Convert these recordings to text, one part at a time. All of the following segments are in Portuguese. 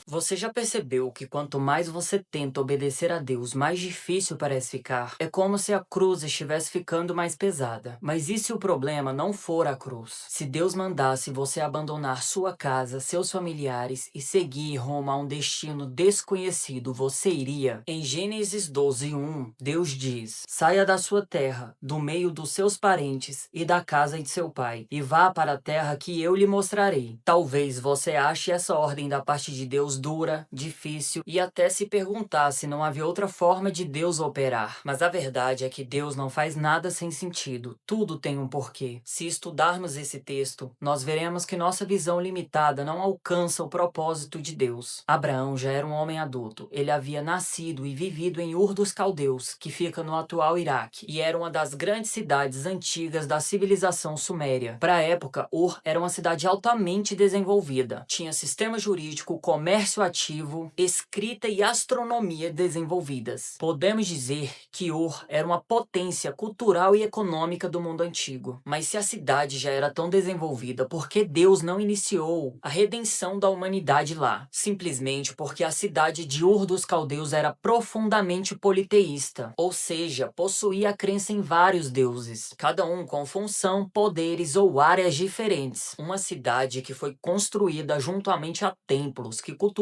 Você já percebeu que quanto mais você tenta obedecer a Deus, mais difícil parece ficar? É como se a cruz estivesse ficando mais pesada. Mas e se o problema não for a cruz? Se Deus mandasse você abandonar sua casa, seus familiares e seguir rumo a um destino desconhecido, você iria? Em Gênesis 12:1, Deus diz: Saia da sua terra, do meio dos seus parentes e da casa de seu pai, e vá para a terra que eu lhe mostrarei. Talvez você ache essa ordem da parte de Deus dura, difícil e até se perguntar se não havia outra forma de Deus operar. Mas a verdade é que Deus não faz nada sem sentido. Tudo tem um porquê. Se estudarmos esse texto, nós veremos que nossa visão limitada não alcança o propósito de Deus. Abraão já era um homem adulto. Ele havia nascido e vivido em Ur dos Caldeus, que fica no atual Iraque, e era uma das grandes cidades antigas da civilização suméria. Para a época, Ur era uma cidade altamente desenvolvida. Tinha sistema jurídico, comércio ativo, escrita e astronomia desenvolvidas. Podemos dizer que Ur era uma potência cultural e econômica do mundo antigo. Mas se a cidade já era tão desenvolvida, por que Deus não iniciou a redenção da humanidade lá? Simplesmente porque a cidade de Ur dos Caldeus era profundamente politeísta, ou seja, possuía a crença em vários deuses, cada um com função, poderes ou áreas diferentes. Uma cidade que foi construída juntamente a templos que cultuavam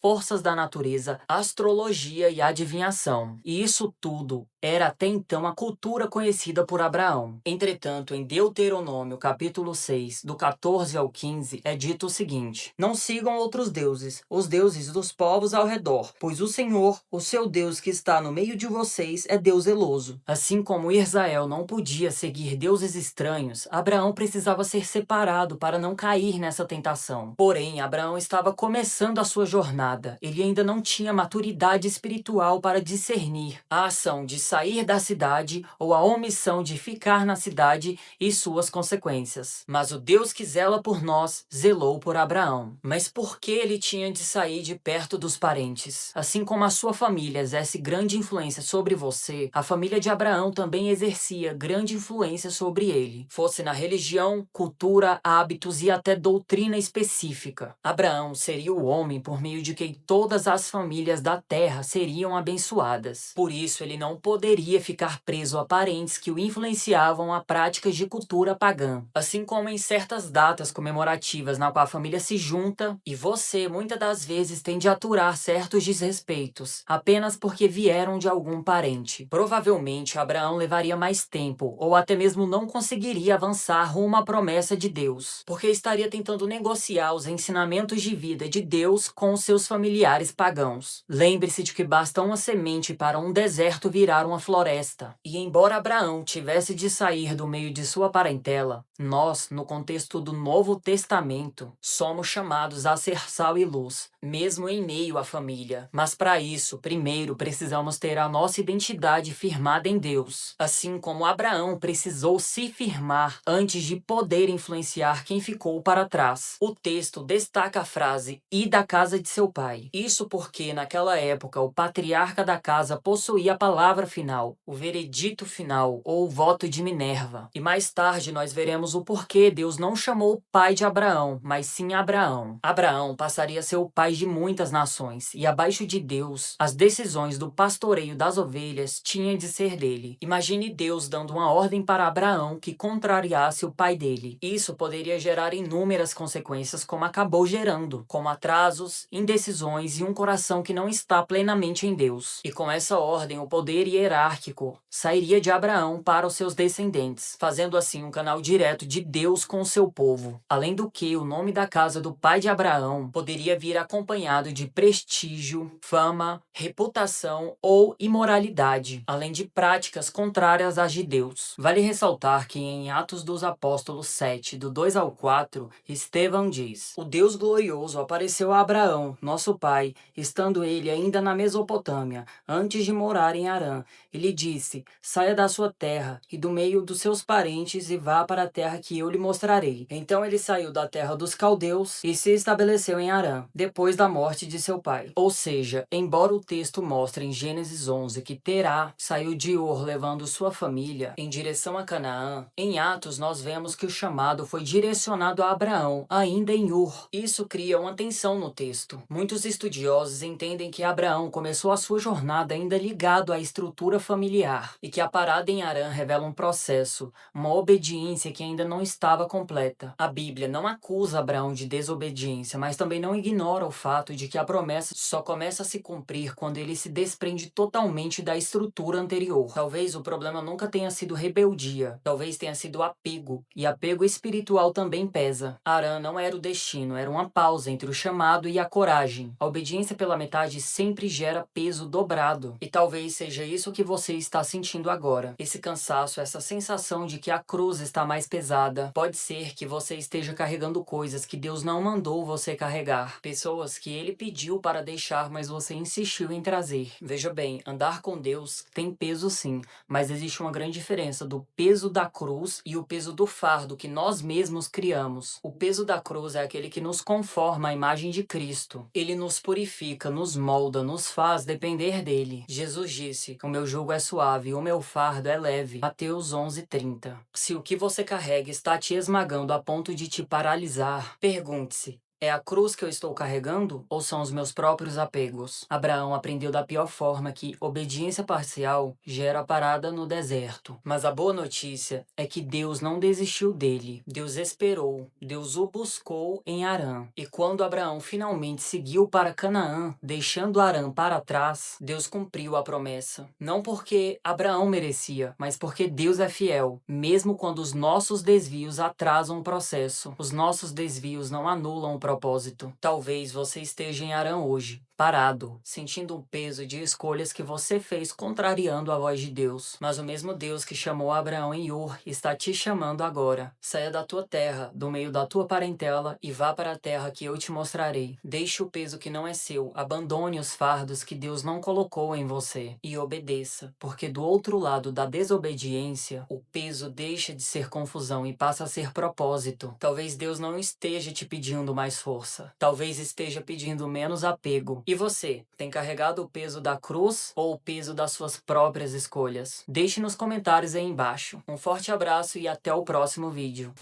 forças da natureza, astrologia e adivinhação. E isso tudo era até então a cultura conhecida por Abraão. Entretanto, em Deuteronômio capítulo 6, do 14 ao 15, é dito o seguinte: Não sigam outros deuses, os deuses dos povos ao redor, pois o Senhor, o seu Deus que está no meio de vocês, é Deus zeloso. Assim como Israel não podia seguir deuses estranhos, Abraão precisava ser separado para não cair nessa tentação. Porém, Abraão estava começando a sua jornada. Ele ainda não tinha maturidade espiritual para discernir a ação de sair da cidade ou a omissão de ficar na cidade e suas consequências. Mas o Deus que zela por nós zelou por Abraão. Mas por que ele tinha de sair de perto dos parentes? Assim como a sua família exerce grande influência sobre você, a família de Abraão também exercia grande influência sobre ele, fosse na religião, cultura, hábitos e até doutrina específica. Abraão seria o homem por meio de quem todas as famílias da terra seriam abençoadas. Por isso, ele não poderia ficar preso a parentes que o influenciavam a práticas de cultura pagã. Assim como em certas datas comemorativas na qual a família se junta, e você muitas das vezes tem de aturar certos desrespeitos, apenas porque vieram de algum parente. Provavelmente Abraão levaria mais tempo, ou até mesmo não conseguiria avançar rumo à promessa de Deus, porque estaria tentando negociar os ensinamentos de vida de Deus com os seus familiares pagãos. Lembre-se de que basta uma semente para um deserto virar uma floresta. E embora Abraão tivesse de sair do meio de sua parentela, nós, no contexto do Novo Testamento, somos chamados a ser sal e luz, mesmo em meio à família. Mas para isso, primeiro precisamos ter a nossa identidade firmada em Deus, assim como Abraão precisou se firmar antes de poder influenciar quem ficou para trás. O texto destaca a frase "e da casa de seu pai". Isso porque naquela época o patriarca da casa possuía a palavra final, o veredito final ou o voto de Minerva. E mais tarde nós veremos o porquê Deus não chamou o pai de Abraão, mas sim Abraão. Abraão passaria a ser o pai de muitas nações, e abaixo de Deus, as decisões do pastoreio das ovelhas tinham de ser dele. Imagine Deus dando uma ordem para Abraão que contrariasse o pai dele. Isso poderia gerar inúmeras consequências, como acabou gerando, como atrasos, indecisões e um coração que não está plenamente em Deus. E com essa ordem, o poder hierárquico sairia de Abraão para os seus descendentes, fazendo assim um canal direto de Deus com o seu povo. Além do que, o nome da casa do pai de Abraão poderia vir acompanhado de prestígio, fama, reputação ou imoralidade, além de práticas contrárias às de Deus. Vale ressaltar que em Atos dos Apóstolos 7, do 2 ao 4, Estevão diz: O Deus glorioso apareceu a Abraão, nosso pai, estando ele ainda na Mesopotâmia, antes de morar em Harã. Ele disse: Saia da sua terra e do meio dos seus parentes e vá para a terra que eu lhe mostrarei. Então ele saiu da terra dos caldeus e se estabeleceu em Harã, depois da morte de seu pai. Ou seja, embora o texto mostre em Gênesis 11 que Terá saiu de Ur levando sua família em direção a Canaã, em Atos nós vemos que o chamado foi direcionado a Abraão, ainda em Ur. Isso cria uma tensão no texto. Muitos Muitos estudiosos entendem que Abraão começou a sua jornada ainda ligado à estrutura familiar e que a parada em Harã revela um processo, uma obediência que ainda não estava completa. A Bíblia não acusa Abraão de desobediência, mas também não ignora o fato de que a promessa só começa a se cumprir quando ele se desprende totalmente da estrutura anterior. Talvez o problema nunca tenha sido rebeldia, talvez tenha sido apego, e apego espiritual também pesa. Harã não era o destino, era uma pausa entre o chamado e a coragem. A obediência pela metade sempre gera peso dobrado. E talvez seja isso que você está sentindo agora. Esse cansaço, essa sensação de que a cruz está mais pesada. Pode ser que você esteja carregando coisas que Deus não mandou você carregar. Pessoas que Ele pediu para deixar, mas você insistiu em trazer. Veja bem, andar com Deus tem peso sim, mas existe uma grande diferença do peso da cruz e o peso do fardo que nós mesmos criamos. O peso da cruz é aquele que nos conforma à imagem de Cristo. Ele nos purifica, nos molda, nos faz depender dele. Jesus disse: "O meu jugo é suave, o meu fardo é leve." Mateus 11:30. Se o que você carrega está te esmagando a ponto de te paralisar, pergunte-se: é a cruz que eu estou carregando ou são os meus próprios apegos? Abraão aprendeu da pior forma que obediência parcial gera parada no deserto. Mas a boa notícia é que Deus não desistiu dele. Deus esperou. Deus o buscou em Harã. E quando Abraão finalmente seguiu para Canaã, deixando Harã para trás, Deus cumpriu a promessa. Não porque Abraão merecia, mas porque Deus é fiel, mesmo quando os nossos desvios atrasam o processo. Os nossos desvios não anulam o propósito. Talvez você esteja em Harã hoje, parado, sentindo um peso de escolhas que você fez contrariando a voz de Deus. Mas o mesmo Deus que chamou Abraão em Ur está te chamando agora. Saia da tua terra, do meio da tua parentela e vá para a terra que eu te mostrarei. Deixe o peso que não é seu, abandone os fardos que Deus não colocou em você e obedeça, porque do outro lado da desobediência, o peso deixa de ser confusão e passa a ser propósito. Talvez Deus não esteja te pedindo mais força. Talvez esteja pedindo menos apego. E você, tem carregado o peso da cruz ou o peso das suas próprias escolhas? Deixe nos comentários aí embaixo. Um forte abraço e até o próximo vídeo.